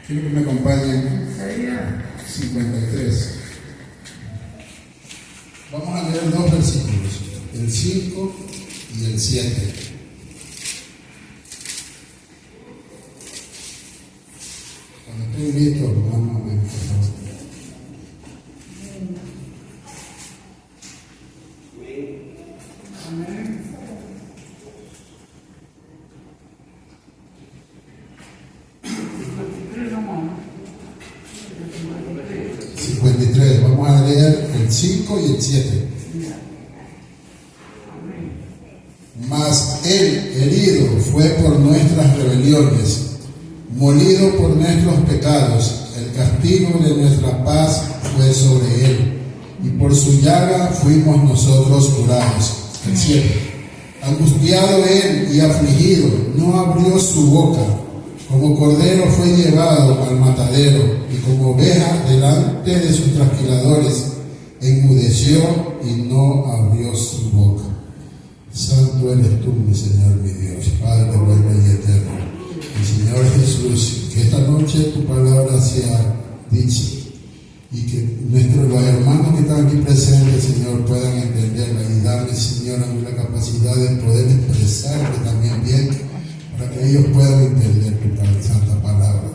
Quiero que me acompañen. 53. Vamos a leer dos versículos, el 5 y el 7. Cuando estén listos, vamos a ver, por favor. Amén. 53, vamos a leer el 5 y el 7. Mas él herido fue por nuestras rebeliones, molido por nuestros pecados, el castigo de nuestra paz fue sobre él, y por su llaga fuimos nosotros curados. El 7. Angustiado él y afligido, no abrió su boca. Como cordero fue llevado al matadero, y como oveja delante de sus trasquiladores, enmudeció y no abrió su boca. Santo eres tú, mi Señor, mi Dios, Padre bueno y eterno. Y Señor Jesús, que esta noche tu palabra sea dicha, y que los hermanos que están aquí presentes, Señor, puedan entenderla y darle, Señor, a mí la capacidad de poder expresarle también bien, para que ellos puedan entender tu santa palabra.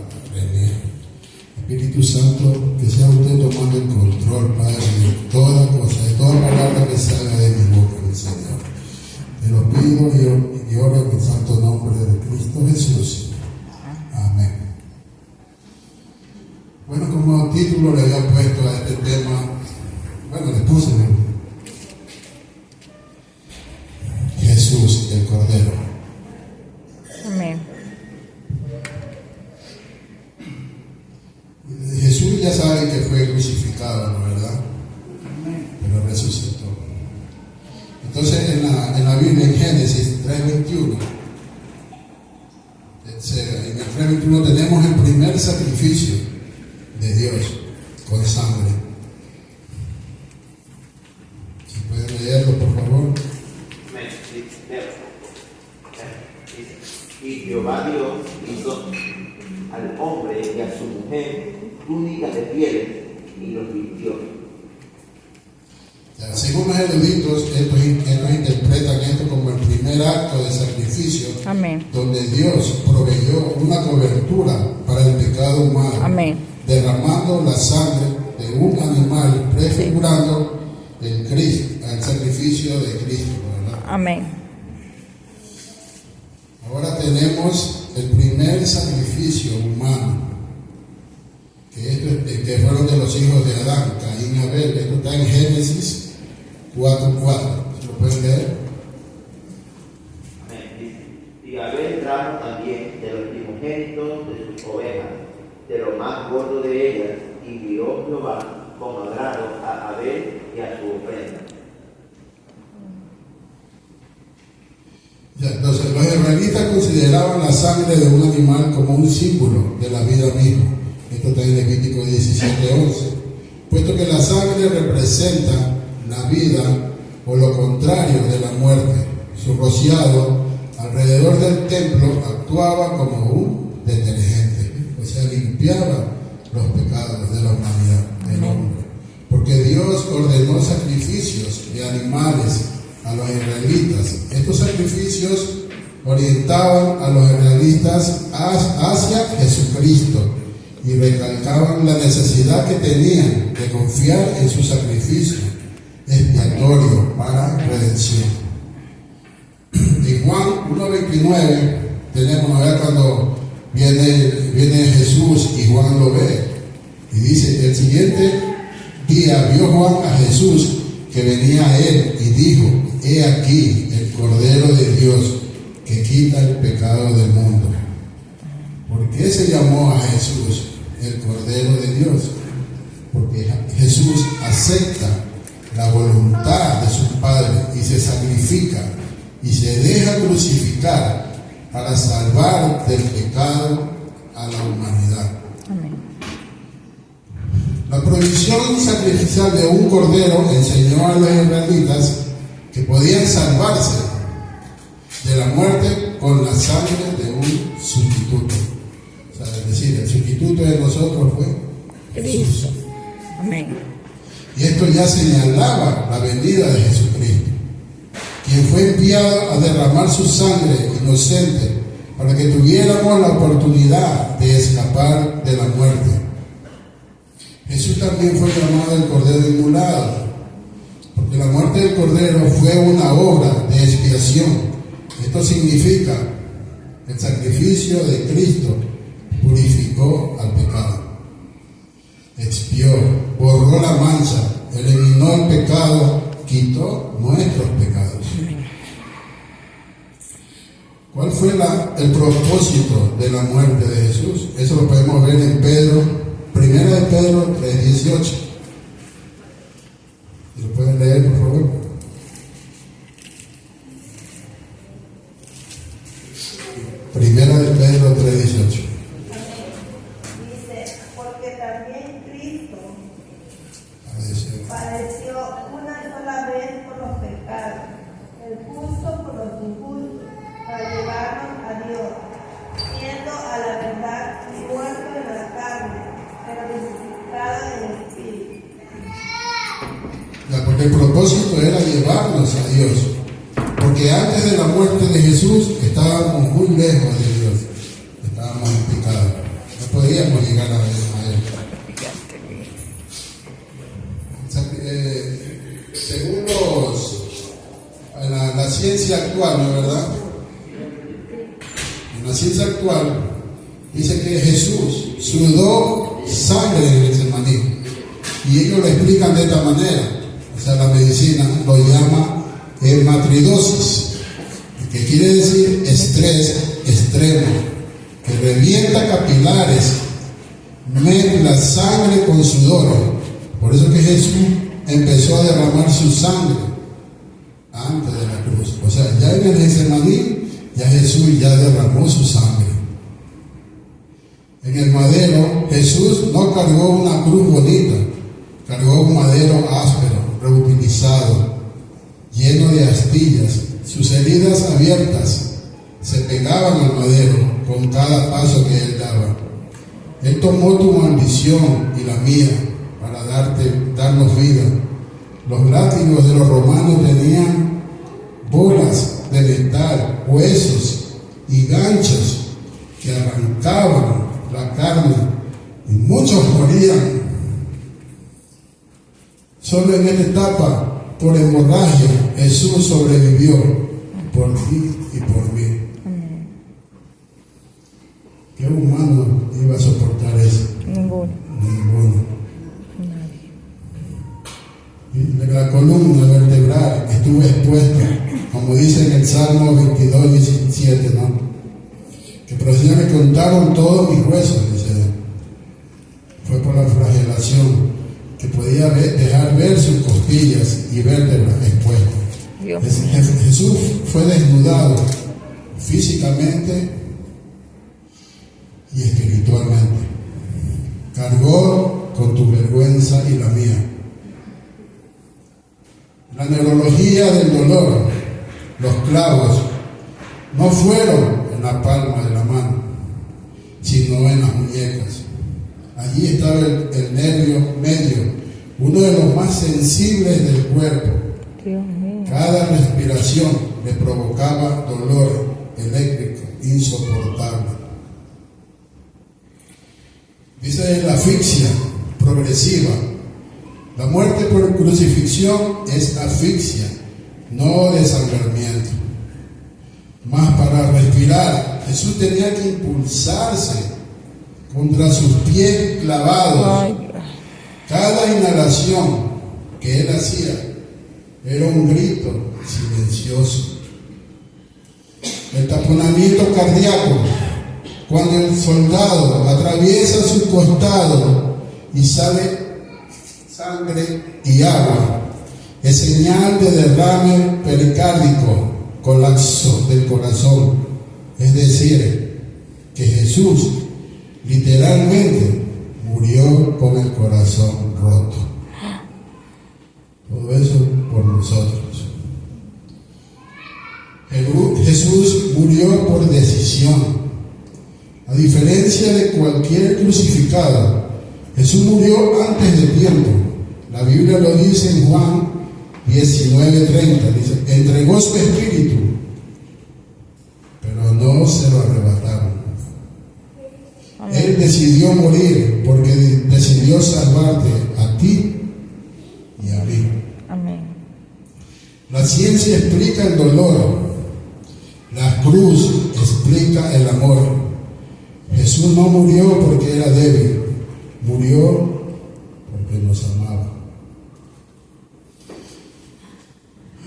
Espíritu Santo, que sea usted tomando el control, Padre, de toda cosa, de toda palabra que salga de mi boca, mi Señor. Te lo pido y oro en el santo nombre de Cristo Jesús. Amén. Bueno, como título le había puesto a este tema, le puse Jesús, el Cordero. Amén. Jesús ya saben que fue crucificado, ¿no, verdad? Pero resucitó. Entonces en la Biblia, en Génesis 3:21, en el 3:21 tenemos el primer sacrificio de Dios con sangre. Si pueden leerlo, por favor. Y Jehová Dios hizo al hombre y a su mujer túnicas de pieles y los vistió. Según los eruditos, estos interpretan esto como el primer acto de sacrificio. Amén. Donde Dios proveyó una cobertura para el pecado humano. Amén. Derramando la sangre de un animal, prefigurando el sacrificio de Cristo, ¿verdad? Amén. Ahora tenemos el primer sacrificio humano, que fueron de los hijos de Adán, Caín y Abel. Esto está en Génesis 4:4. ¿Se lo pueden leer? Amén. Y Abel trajo también de los primogénitos de sus ovejas, de lo más gordo de ellas, y vio Jehová con agrado a Abel y a su ofrenda. Entonces, los israelitas consideraban la sangre de un animal como un símbolo de la vida misma. Esto está en Levítico 17:11. Puesto que la sangre representa la vida o lo contrario de la muerte, su rociado alrededor del templo actuaba como un detergente, o sea, limpiaba los pecados de la humanidad, del hombre. Porque Dios ordenó sacrificios de animales a los israelitas. Estos sacrificios orientaban a los israelitas hacia Jesucristo y recalcaban la necesidad que tenían de confiar en su sacrificio expiatorio para redención. En Juan 1:29 tenemos a ver cuando viene Jesús y Juan lo ve y dice: el siguiente día vio Juan a Jesús que venía a él y dijo: he aquí el Cordero de Dios que quita el pecado del mundo. ¿Por qué se llamó a Jesús el Cordero de Dios? Porque Jesús acepta la voluntad de su Padre y se sacrifica y se deja crucificar para salvar del pecado a la humanidad. Amén. La provisión sacrificial de un cordero enseñó a los israelitas que podían salvarse de la muerte con la sangre de un sustituto. O sea, es decir, el sustituto sustituto de nosotros fue Cristo. Amén. Y esto ya señalaba la venida de Jesucristo, quien fue enviado a derramar su sangre inocente para que tuviéramos la oportunidad de escapar de la muerte. Jesús también fue llamado el Cordero Inmolado, porque la muerte del Cordero fue una obra de expiación. Esto significa el sacrificio de Cristo purificó al pecado, expió, borró la mancha, eliminó el pecado, quitó nuestros pecados. ¿Cuál fue el propósito de la muerte de Jesús? Eso lo podemos ver en Primera de Pedro 3:18. ¿Lo pueden leer, por favor? Primera de Pedro 3:18. Dice, porque también Cristo padeció una sola vez por los pecados, el justo por los injustos, para llevarnos a Dios, siendo a la verdad muerto en la carne, pero vivificado en el espíritu. Porque el propósito era llevarnos a Dios. Porque antes de la muerte de Jesús estábamos muy lejos de Dios. Estábamos en pecado. No podíamos llegar a Él. Según la ciencia actual, ¿no es verdad? En la ciencia actual dice que Jesús sudó sangre en el Getsemaní. Y ellos lo explican de esta manera. O sea, la medicina lo llama hematridosis, que quiere decir estrés extremo, que revienta capilares, mezcla sangre con sudor. Por eso que Jesús empezó a derramar su sangre antes de la cruz. O sea, ya en el Getsemaní, ya Jesús ya derramó su sangre. En el madero, Jesús no cargó una cruz bonita, cargó un madero áspero, reutilizado, lleno de astillas. Sus heridas abiertas se pegaban al madero con cada paso que él daba. Él tomó tu maldición y la mía para darnos vida. Los látigos de los romanos tenían bolas de metal, huesos y ganchos que arrancaban la carne y muchos morían. Solo en esta etapa, por hemorragia, Jesús sobrevivió por ti y por mí. ¿Qué humano iba a soportar eso? Ninguno. Ninguno. Nadie. Y la columna vertebral estuvo expuesta, como dice en el Salmo 22:17, ¿no? Que por Señor me contaron todos mis huesos, dice. Fue por la flagelación, que podía dejar ver sus costillas y vértebras expuestas. Jesús fue desnudado físicamente y espiritualmente. Cargó con tu vergüenza y la mía. La neurología del dolor, los clavos, no fueron en la palma de la mano, sino en las muñecas. Allí estaba el nervio medio, uno de los más sensibles del cuerpo. Dios mío. Cada respiración le provocaba dolor eléctrico insoportable. Dice la asfixia progresiva. La muerte por crucifixión es asfixia, no desangramiento. Mas para respirar, Jesús tenía que impulsarse contra sus pies clavados. Ay, Cada inhalación que él hacía era un grito silencioso. El taponamiento cardíaco, cuando el soldado atraviesa su costado y sale sangre y agua, es señal de derrame pericárdico, colapso del corazón. Es decir, que Jesús literalmente murió con el corazón roto. Todo eso por nosotros. Jesús murió por decisión. A diferencia de cualquier crucificado, Jesús murió antes de tiempo. La Biblia lo dice en Juan 19:30, dice, entregó su espíritu, pero no se lo arrebataron. Él decidió morir porque decidió salvarte a ti y a mí. Amén. La ciencia explica el dolor, la cruz explica el amor. Jesús no murió porque era débil, murió porque nos amaba.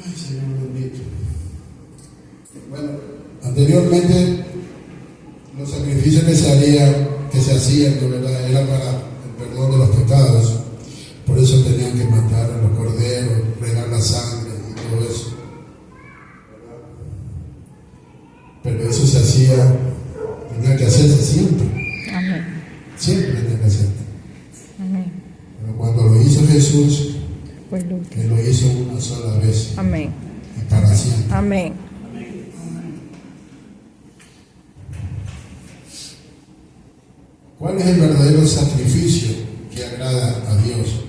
Ay, Señor bendito. Bueno, anteriormente los sacrificios que se hacían, de verdad, era para el perdón de los pecados. Por eso tenían que matar a los corderos, regar la sangre y todo eso. Pero eso se hacía, tenía que hacerse siempre. Amén. Siempre tenía que hacerse. Amén. Pero cuando lo hizo Jesús, Pues lo último. Él lo hizo una sola vez Amén. y para siempre. Amén. ¿Cuál es el verdadero sacrificio que agrada a Dios?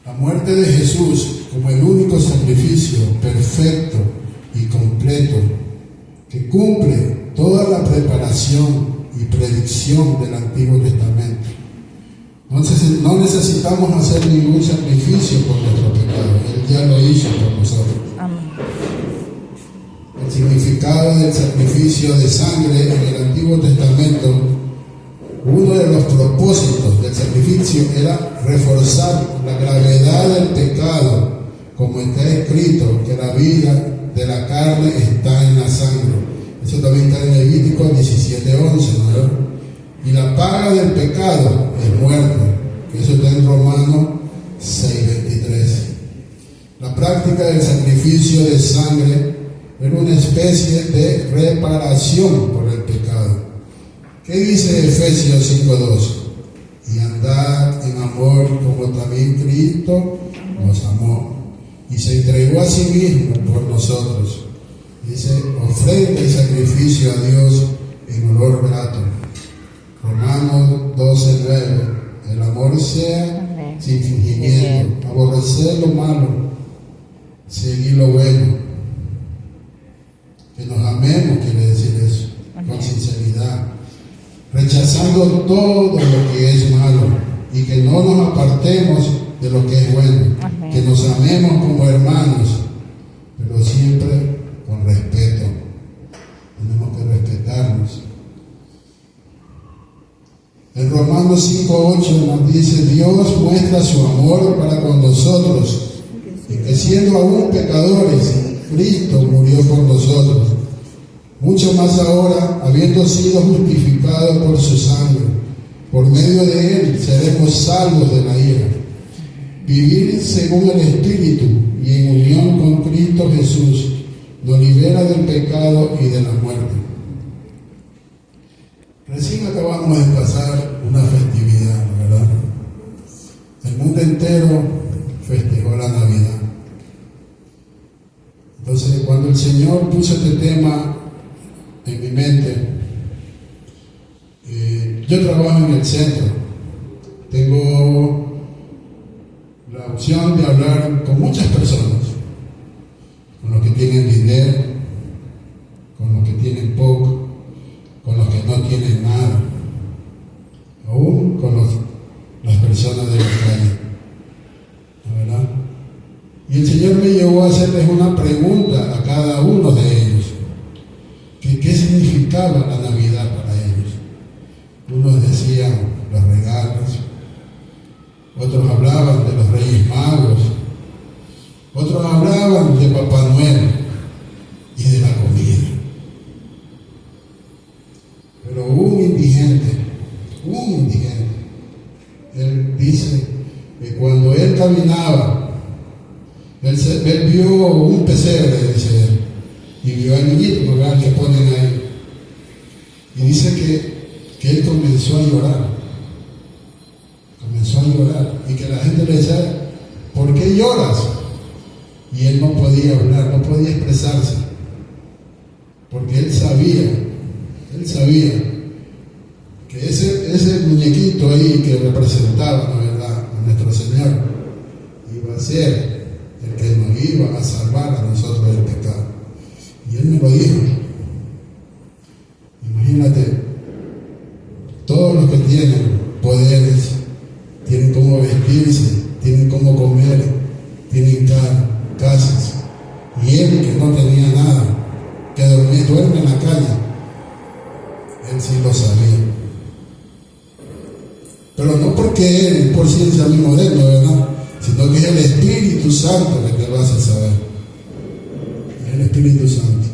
La muerte de Jesús como el único sacrificio perfecto y completo que cumple toda la preparación y predicción del Antiguo Testamento. No necesitamos hacer ningún sacrificio por nuestro pecado. Él ya lo hizo por nosotros. Amén. El significado del sacrificio de sangre en el Antiguo Testamento, uno de los propósitos del sacrificio era reforzar la gravedad del pecado, como está escrito, que la vida de la carne está en la sangre. Eso también está en Levítico 17:11, ¿no? Y la paga del pecado es muerte. Eso está en Romanos 6:23. La práctica del sacrificio de sangre era una especie de reparación por el pecado. ¿Qué dice Efesios 5:2? Y andad en amor como también Cristo nos amó y se entregó a sí mismo por nosotros. Dice, ofrenda y sacrificio a Dios en olor grato. Romanos 12:9. El amor sea Amén. sin fingimiento, aborrecer lo malo, seguir lo bueno. Que nos amemos, quiere decir eso, con sinceridad, rechazando todo lo que es malo y que no nos apartemos de lo que es bueno. Amén. Que nos amemos como hermanos, pero siempre con respeto. Tenemos que respetarnos. En Romanos 5:8 nos dice, Dios muestra su amor para con nosotros, y que siendo aún pecadores, Cristo murió por nosotros. Mucho más ahora, habiendo sido justificados por su sangre, por medio de él seremos salvos de la ira. Vivir según el Espíritu y en unión con Cristo Jesús nos libera del pecado y de la muerte. Recién acabamos de pasar una festividad, ¿verdad? El mundo entero festejó la Navidad. Entonces, cuando el Señor puso este tema en mi mente, yo trabajo en el centro. Tengo la opción de hablar con muchas personas, con los que tienen dinero, con los que tienen poco, con los que no tienen nada, aún con las personas de la calle, ¿verdad? Y el Señor me llevó a hacerles una pregunta a cada uno de ellos, que qué significaba la Navidad para ellos. Unos decían los regalos, otros hablaban de los Reyes Magos, otros hablaban de Papá Noel y de la comida. Pero un indigente, él dice que cuando él caminaba, él vio un pesebre, dice él, y vio al niñito, ¿verdad?, que ponen ahí. Y dice que él comenzó a llorar, y que la gente le decía, ¿por qué lloras? Y él no podía hablar, no podía expresarse, porque él sabía, él Él sabía que ese muñequito ahí que representaba, ¿no verdad?, a nuestro Señor, iba a ser el que nos iba a salvar a nosotros del pecado. Y Él me lo dijo. Imagínate, todos los que tienen poderes, tienen cómo vestirse, tienen cómo comer, tienen casas. Y Él, que no tenía nada, que duerme en la calle, Él sí lo sabía. Pero no porque Él por ciencia mismo de Él, ¿no verdad?, sino que es el Espíritu Santo que te lo hace saber. Es el Espíritu Santo.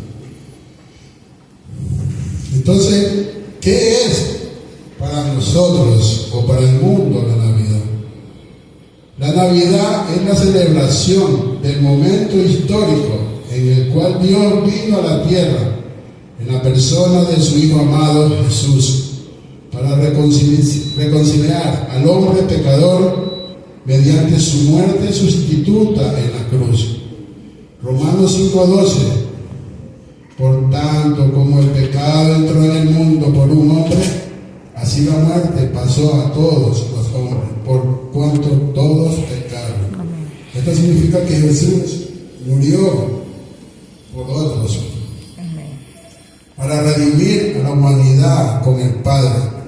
Entonces, ¿qué es para nosotros o para el mundo la Navidad? La Navidad es la celebración del momento histórico en el cual Dios vino a la tierra en la persona de su Hijo amado Jesús para reconciliar al hombre pecador mediante su muerte sustituta en la cruz. Romanos 5:12. Por tanto, como el pecado entró en el mundo por un hombre, así la muerte pasó a todos los hombres, por cuanto todos pecaron. Amén. Esto significa que Jesús murió por otros, Amén. para redimir a la humanidad con el Padre.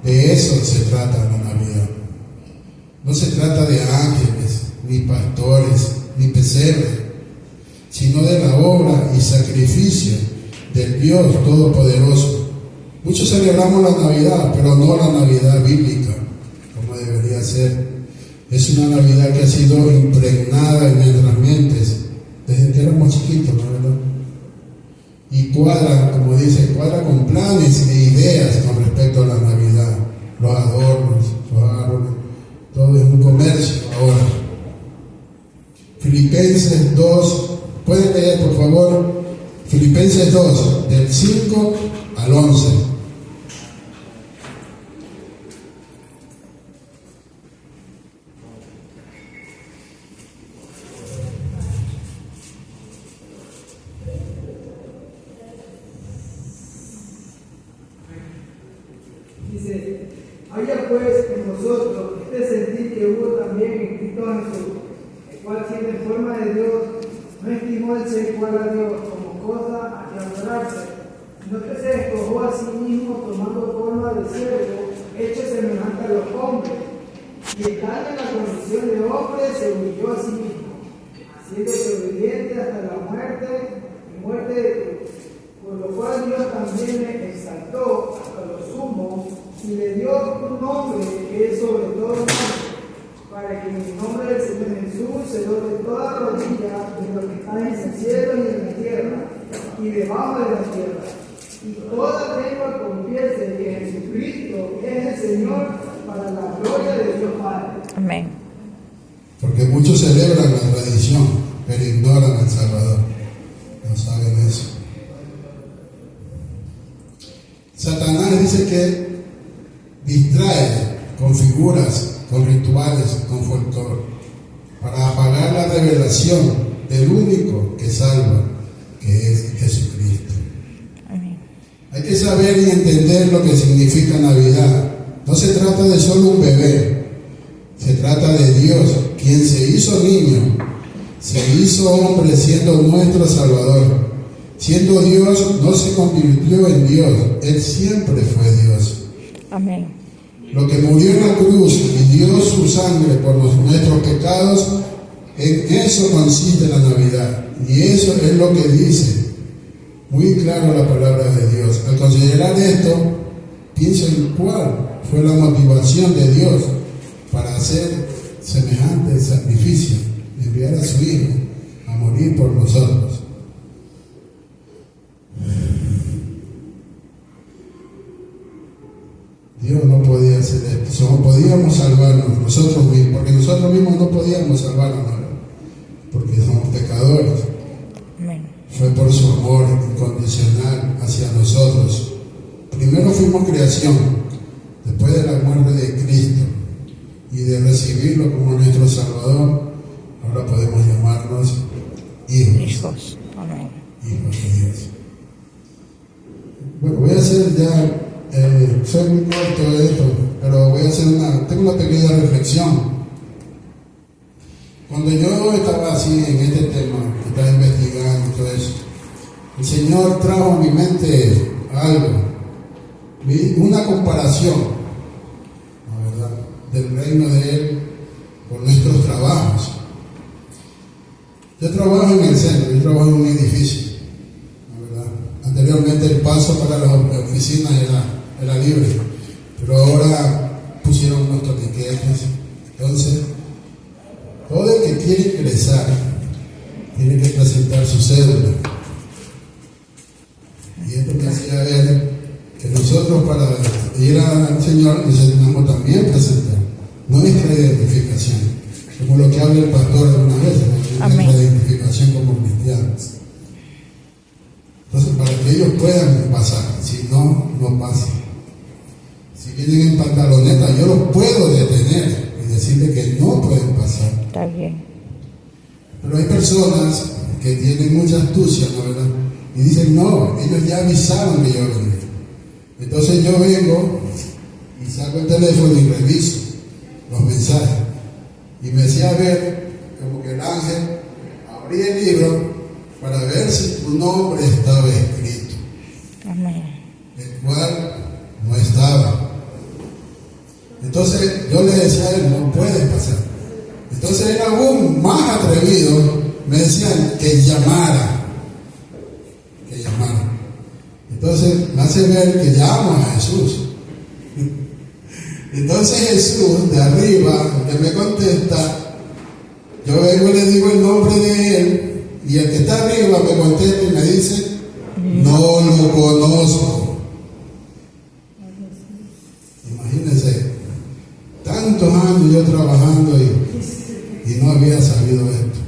De eso se trata la Navidad. No se trata de ángeles, ni pastores, ni pesebres, sino de la obra y sacrificio del Dios Todopoderoso. Muchos celebramos la Navidad, pero no la Navidad bíblica, como debería ser. Es una Navidad que ha sido impregnada en nuestras mentes desde que éramos chiquitos, ¿no verdad? Y cuadra, como dice, cuadra con planes e ideas con respecto a la Navidad. Los adornos, los árboles, todo es un comercio ahora. Filipenses 2, pueden leer por favor, Filipenses 2, del 5 al 11. Dice, haya pues en nosotros este sentir que hubo también en Cristo Jesús, el cual siendo en forma de Dios, no estimó el ser igual a Dios como cosa a que adorarse, sino que se despojó a sí mismo tomando forma de siervo, hecho semejante a los hombres, y estando en la condición de hombre se humilló a sí mismo, haciéndose obediente hasta la muerte y muerte de cruz. Por lo cual Dios también le exaltó hasta lo sumo y le dio un nombre que es sobre todo nombre, para que en el nombre del Señor Jesús se doble toda rodilla de lo que está en el cielo y en la tierra y debajo de la tierra, y toda lengua confiese que Jesucristo es el Señor, para la gloria de Dios Padre. Amén. Porque muchos celebran la tradición, pero ignoran al Salvador. No saben eso. Satanás dice que distrae con figuras, con rituales, con folclore, para apagar la revelación del único que salva, que es Jesucristo. Amén. Hay que saber y entender lo que significa Navidad. No se trata de solo un bebé, se trata de Dios, quien se hizo niño, se hizo hombre siendo nuestro Salvador. Siendo Dios, no se convirtió en Dios, Él siempre fue Dios. Amén. Lo que murió en la cruz y dio su sangre por nuestros pecados, en eso consiste la Navidad. Y eso es lo que dice muy claro la palabra de Dios. Al considerar esto, pienso en cuál fue la motivación de Dios para hacer semejante sacrificio, enviar a su Hijo a morir por nosotros. Dios no podía hacer esto, solo podíamos salvarnos nosotros mismos, porque nosotros mismos no podíamos salvarnos, porque somos pecadores. Amén. Fue por su amor incondicional hacia nosotros. Primero fuimos creación, después de la muerte de Cristo y de recibirlo como nuestro Salvador, ahora podemos llamarnos hijos. Hijos. Amén. Hijos de Dios. Bueno, voy a hacer soy muy corto de esto, pero voy a hacer tengo una pequeña reflexión. Cuando yo estaba así en este tema, que estaba investigando todo eso, el Señor trajo a mi mente algo, una comparación, la verdad, del reino de Él con nuestros trabajos. Yo trabajo en el centro, yo trabajo en un edificio, la verdad. Anteriormente el paso para las oficinas era libre, pero ahora pusieron unos torniquetes. Entonces, todo el que quiere ingresar tiene que presentar su cédula. Y esto me hacía ver que nosotros para ir al Señor necesitamos también presentar nuestra identificación, como lo que habla el pastor algunas veces, nuestra identificación como cristianos. Entonces, para que ellos puedan pasar, si no, no pasan. Si vienen en pantaloneta, yo los puedo detener y decirles que no pueden pasar. Está bien. Pero hay personas que tienen mucha astucia, ¿no, verdad? Y dicen, no, ellos ya avisaron que yo venía. Entonces yo vengo y saco el teléfono y reviso los mensajes. Y me hacía ver como que el ángel abría el libro para ver si tu nombre estaba escrito. Amén. El cual no estaba. Entonces yo le decía a él, no puedes pasar. Entonces él aún más atrevido me decían que llamara. Entonces me hace ver que llamo a Jesús. Entonces Jesús de arriba, que me contesta, yo vengo y le digo el nombre de él, y el que está arriba me contesta y me dice, no lo conozco. Imagínense, tantos años yo trabajando y no había sabido esto.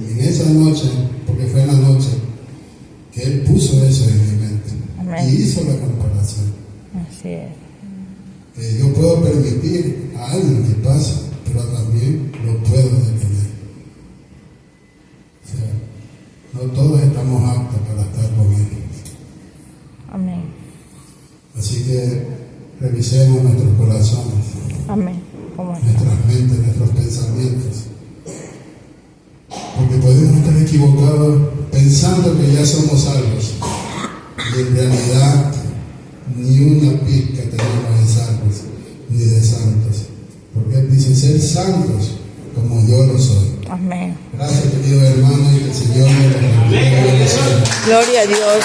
Y en esa noche, porque fue en la noche, que Él puso eso en mi mente. Amén. Y hizo la comparación. Así es. Que yo puedo permitir a alguien que pase, pero también lo puedo detener. O sea, no todos estamos aptos para estar con Él. Amén. Así que revisemos nuestros corazones, Amén. ¿Cómo está? nuestras mentes, nuestros pensamientos. Porque podemos estar equivocados pensando que ya somos salvos. Y en realidad, ni una pizca tenemos de salvos, ni de santos. Porque Él dice ser santos como yo lo soy. Amén. Gracias, querido hermano, y que el Señor me lo bendiga. Gloria a Dios.